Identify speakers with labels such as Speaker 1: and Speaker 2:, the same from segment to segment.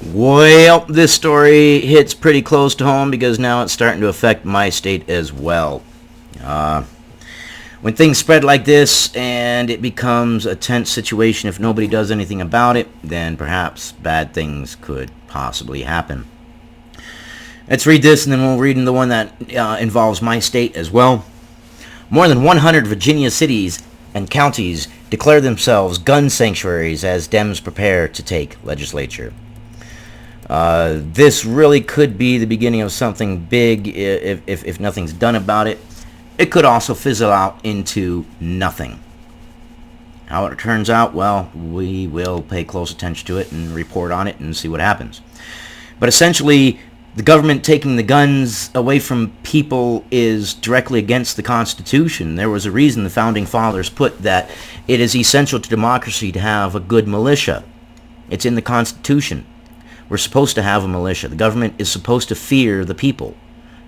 Speaker 1: Well, this story hits pretty close to home because now it's starting to affect my state as well. Uh, when things spread like this and it becomes a tense situation, if nobody does anything about it, then perhaps bad things could possibly happen. Let's read this and then we'll read in the one that involves my state as well. More than 100 Virginia cities and counties declare themselves gun sanctuaries as Dems prepare to take legislature. This really could be the beginning of something big if nothing's done about it. It could also fizzle out into nothing. How it turns out, well, we will pay close attention to it and report on it and see what happens. But essentially, the government taking the guns away from people is directly against the Constitution. There was a reason the Founding Fathers put that it is essential to democracy to have a good militia. It's in the Constitution. We're supposed to have a militia. The government is supposed to fear the people.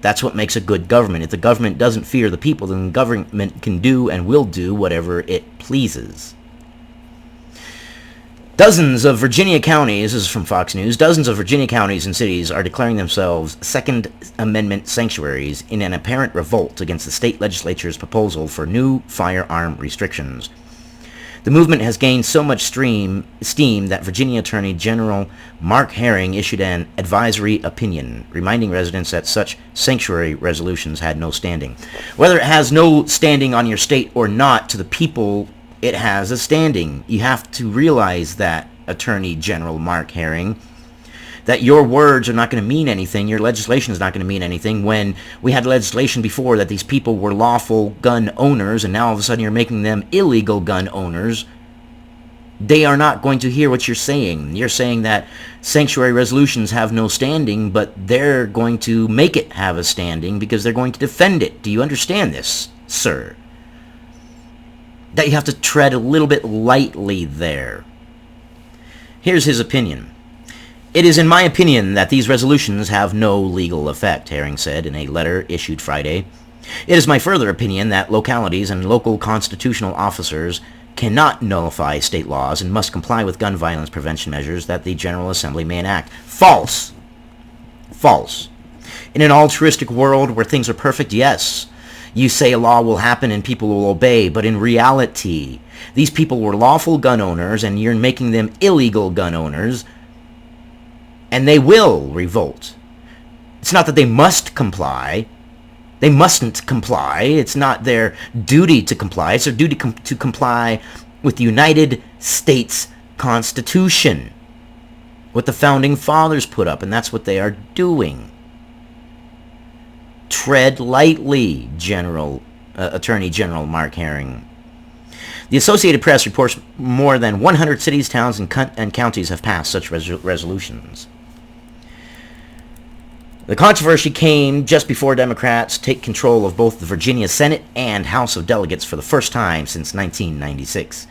Speaker 1: That's what makes a good government. If the government doesn't fear the people, then the government can do and will do whatever it pleases. Dozens of Virginia counties, this is from Fox News, dozens of Virginia counties and cities are declaring themselves Second Amendment sanctuaries in an apparent revolt against the state legislature's proposal for new firearm restrictions. The movement has gained so much steam that Virginia Attorney General Mark Herring issued an advisory opinion, reminding residents that such sanctuary resolutions had no standing. Whether it has no standing on your state or not, to the people, it has a standing. You have to realize that, Attorney General Mark Herring, that your words are not going to mean anything, your legislation is not going to mean anything when we had legislation before that these people were lawful gun owners and now all of a sudden you're making them illegal gun owners. They are not going to hear what you're saying. You're saying that sanctuary resolutions have no standing, but they're going to make it have a standing because they're going to defend it. Do you understand this, sir? That you have to tread a little bit lightly there. Here's his opinion. It is in my opinion that these resolutions have no legal effect, Herring said in a letter issued Friday. It is my further opinion that localities and local constitutional officers cannot nullify state laws and must comply with gun violence prevention measures that the General Assembly may enact. False. False. In an altruistic world where things are perfect, yes, you say a law will happen and people will obey, but in reality, these people were lawful gun owners and you're making them illegal gun owners, and they will revolt. It's not that they must comply. They mustn't comply. It's not their duty to comply. It's their duty to comply with the United States Constitution, what the Founding Fathers put up, and that's what they are doing. Tread lightly, Attorney General Mark Herring. The Associated Press reports more than 100 cities, towns, and counties have passed such resolutions. The controversy came just before Democrats take control of both the Virginia Senate and House of Delegates for the first time since 1996.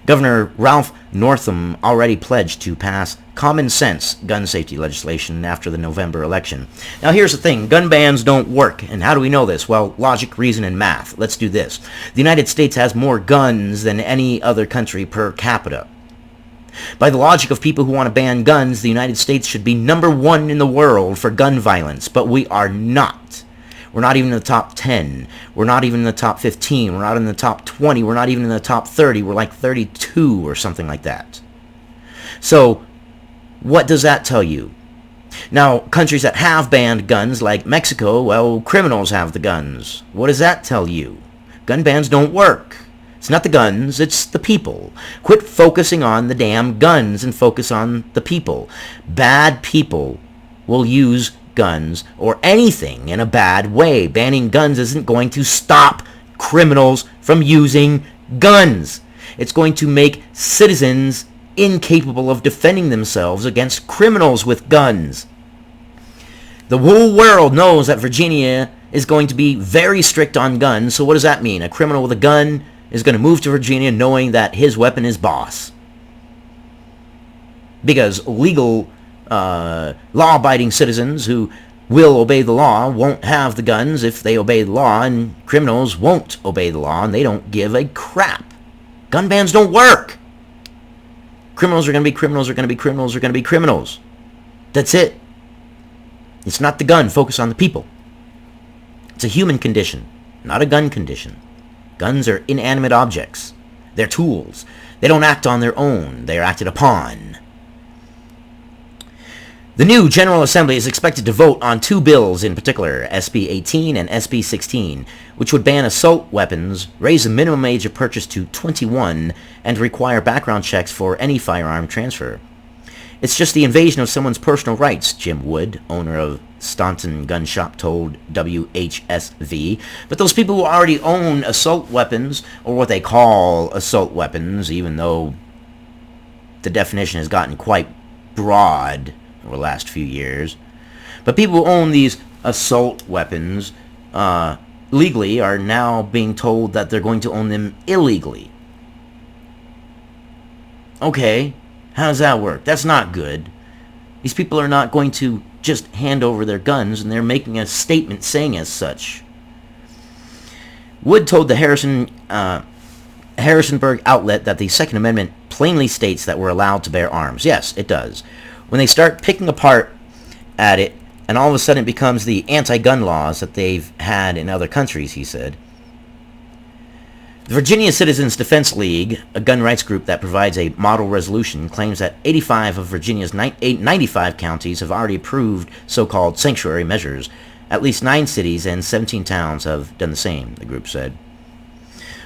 Speaker 1: Governor Ralph Northam already pledged to pass common sense gun safety legislation after the November election. Now here's the thing, gun bans don't work. And how do we know this? Well, logic, reason, and math. Let's do this. The United States has more guns than any other country per capita. By the logic of people who want to ban guns, the United States should be number one in the world for gun violence, but we are not. We're not even in the top 10. We're not even in the top 15. We're not in the top 20. We're not even in the top 30. We're like 32 or something like that. So, what does that tell you? Now, countries that have banned guns, like Mexico, well, criminals have the guns. What does that tell you? Gun bans don't work. It's not the guns, it's the people. Quit focusing on the damn guns and focus on the people. Bad people will use guns or anything in a bad way. Banning guns isn't going to stop criminals from using guns. It's going to make citizens incapable of defending themselves against criminals with guns. The whole world knows that Virginia is going to be very strict on guns, so what does that mean? A criminal with a gun is going to move to Virginia knowing that his weapon is boss. Because legal, law-abiding citizens who will obey the law won't have the guns if they obey the law, and criminals won't obey the law, and they don't give a crap. Gun bans don't work. Criminals are going to be criminals, are going to be criminals, are going to be criminals. That's it. It's not the gun. Focus on the people. It's a human condition, not a gun condition. Guns are inanimate objects. They're tools. They don't act on their own. They are acted upon. The new General Assembly is expected to vote on two bills in particular, SB 18 and SB 16, which would ban assault weapons, raise the minimum age of purchase to 21, and require background checks for any firearm transfer. It's just the invasion of someone's personal rights, Jim Wood, owner of Staunton Gun Shop, told WHSV. But those people who already own assault weapons, or what they call assault weapons, even though the definition has gotten quite broad over the last few years. But people who own these assault weapons legally are now being told that they're going to own them illegally. Okay, how does that work? That's not good. These people are not going to just hand over their guns, and they're making a statement saying as such. Wood told the Harrisonburg outlet that the Second Amendment plainly states that we're allowed to bear arms. Yes, it does. When they start picking apart at it, and all of a sudden it becomes the anti-gun laws that they've had in other countries, he said. The Virginia Citizens Defense League, a gun rights group that provides a model resolution, claims that 85 of Virginia's 95 counties have already approved so-called sanctuary measures. At least 9 cities and 17 towns have done the same, the group said.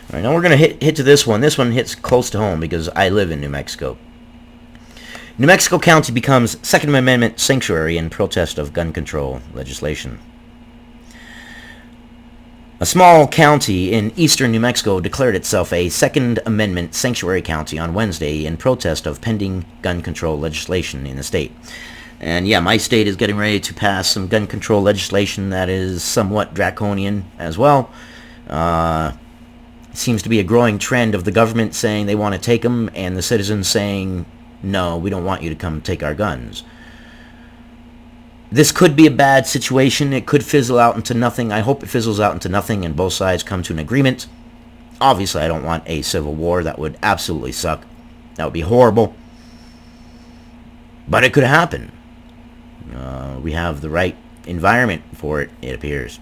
Speaker 1: All right, now we're going to hit to this one. This one hits close to home because I live in New Mexico. New Mexico County becomes Second Amendment sanctuary in protest of gun control legislation. A small county in eastern New Mexico declared itself a Second Amendment sanctuary county on Wednesday in protest of pending gun control legislation in the state. And yeah, my state is getting ready to pass some gun control legislation that is somewhat draconian as well. It seems to be a growing trend of the government saying they want to take them, and the citizens saying, no, we don't want you to come take our guns. This could be a bad situation. It could fizzle out into nothing. I hope it fizzles out into nothing and both sides come to an agreement. Obviously, I don't want a civil war. That would absolutely suck. That would be horrible. But it could happen. We have the right environment for it, it appears.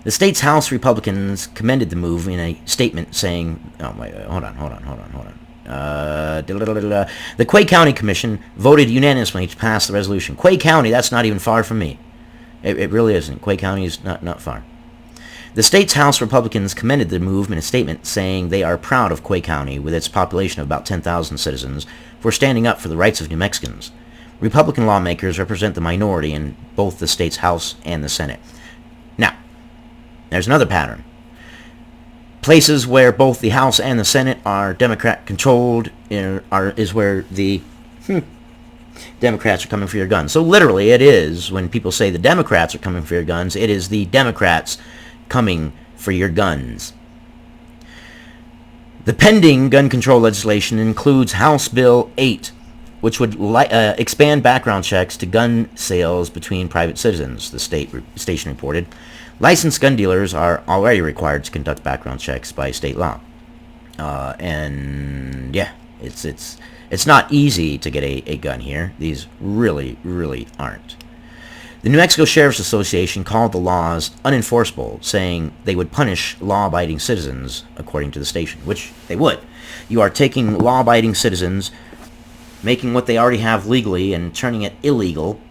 Speaker 1: The state's House Republicans commended the move in a statement saying, oh, wait, hold on. The Quay County Commission voted unanimously to pass the resolution. Quay County, that's not even far from me. It really isn't. Quay County is not far. The state's House Republicans commended the move in a statement saying they are proud of Quay County, with its population of about 10,000 citizens, for standing up for the rights of New Mexicans. Republican lawmakers represent the minority in both the state's House and the Senate. Now, there's another pattern. Places where both the House and the Senate are Democrat-controlled is where the Democrats are coming for your guns. So literally it is, when people say the Democrats are coming for your guns, it is the Democrats coming for your guns. The pending gun control legislation includes House Bill 8, which would expand background checks to gun sales between private citizens, the station reported. Licensed gun dealers are already required to conduct background checks by state law. And yeah, it's not easy to get a gun here. These really, really aren't. The New Mexico Sheriff's Association called the laws unenforceable, saying they would punish law-abiding citizens, according to the station, which they would. You are taking law-abiding citizens, making what they already have legally and turning it illegal,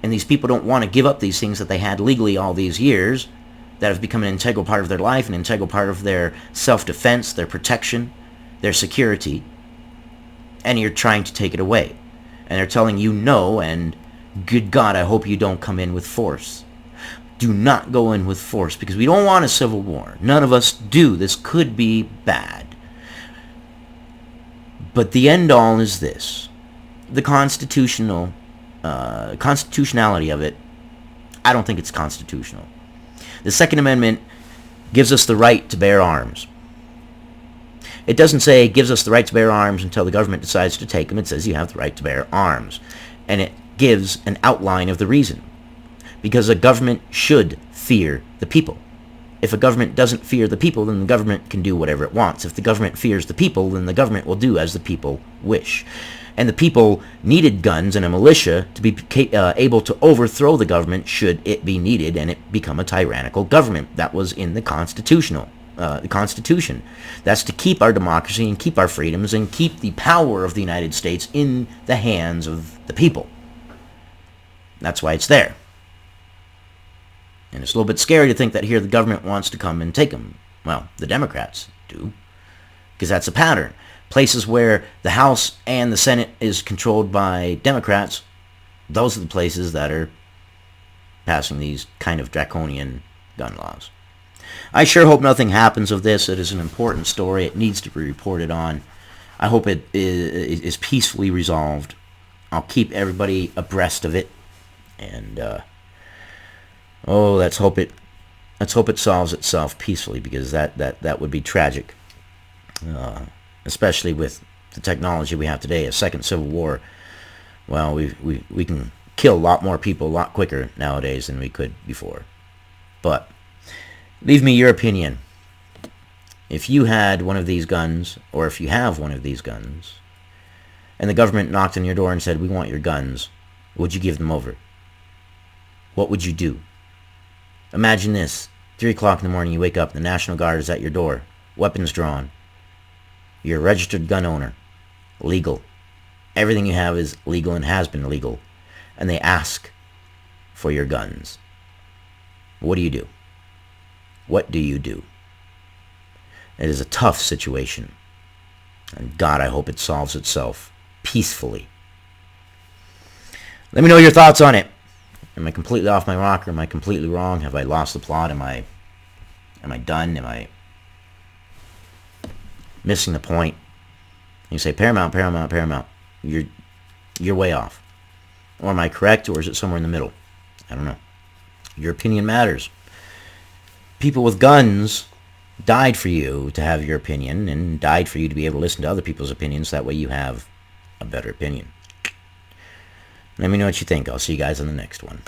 Speaker 1: and these people don't want to give up these things that they had legally all these years, that have become an integral part of their life, an integral part of their self-defense, their protection, their security, and you're trying to take it away. And they're telling you no, and good God, I hope you don't come in with force. Do not go in with force, because we don't want a civil war. None of us do. This could be bad. But the end all is this. The constitutionality of it, I don't think it's constitutional. The Second Amendment gives us the right to bear arms. It doesn't say it gives us the right to bear arms until the government decides to take them. It says you have the right to bear arms. And it gives an outline of the reason. Because a government should fear the people. If a government doesn't fear the people, then the government can do whatever it wants. If the government fears the people, then the government will do as the people wish. And the people needed guns and a militia to be able to overthrow the government should it be needed and it become a tyrannical government. That was in the Constitution. That's to keep our democracy and keep our freedoms and keep the power of the United States in the hands of the people. That's why it's there. And it's a little bit scary to think that here the government wants to come and take them. Well, the Democrats do, because that's a pattern. Places where the House and the Senate is controlled by Democrats, those are the places that are passing these kind of draconian gun laws. I sure hope nothing happens of this. It is an important story. It needs to be reported on. I hope it is peacefully resolved. I'll keep everybody abreast of it. And, let's hope it solves itself peacefully, because that would be tragic. Especially with the technology we have today, a second civil war. Well, we can kill a lot more people a lot quicker nowadays than we could before. But leave me your opinion. If you had one of these guns, or if you have one of these guns, and the government knocked on your door and said, "We want your guns," would you give them over? What would you do? Imagine this. 3 o'clock in the morning, you wake up, the National Guard is at your door, weapons drawn. You're a registered gun owner. Legal. Everything you have is legal and has been legal. And they ask for your guns. What do you do? What do you do? It is a tough situation. And God, I hope it solves itself peacefully. Let me know your thoughts on it. Am I completely off my rocker? Am I completely wrong? Have I lost the plot? Am I done? Am I missing the point? You say Paramount. You're way off. Or am I correct, or is it somewhere in the middle? I don't know. Your opinion matters. People with guns died for you to have your opinion, and died for you to be able to listen to other people's opinions. That way you have a better opinion. Let me know what you think. I'll see you guys on the next one.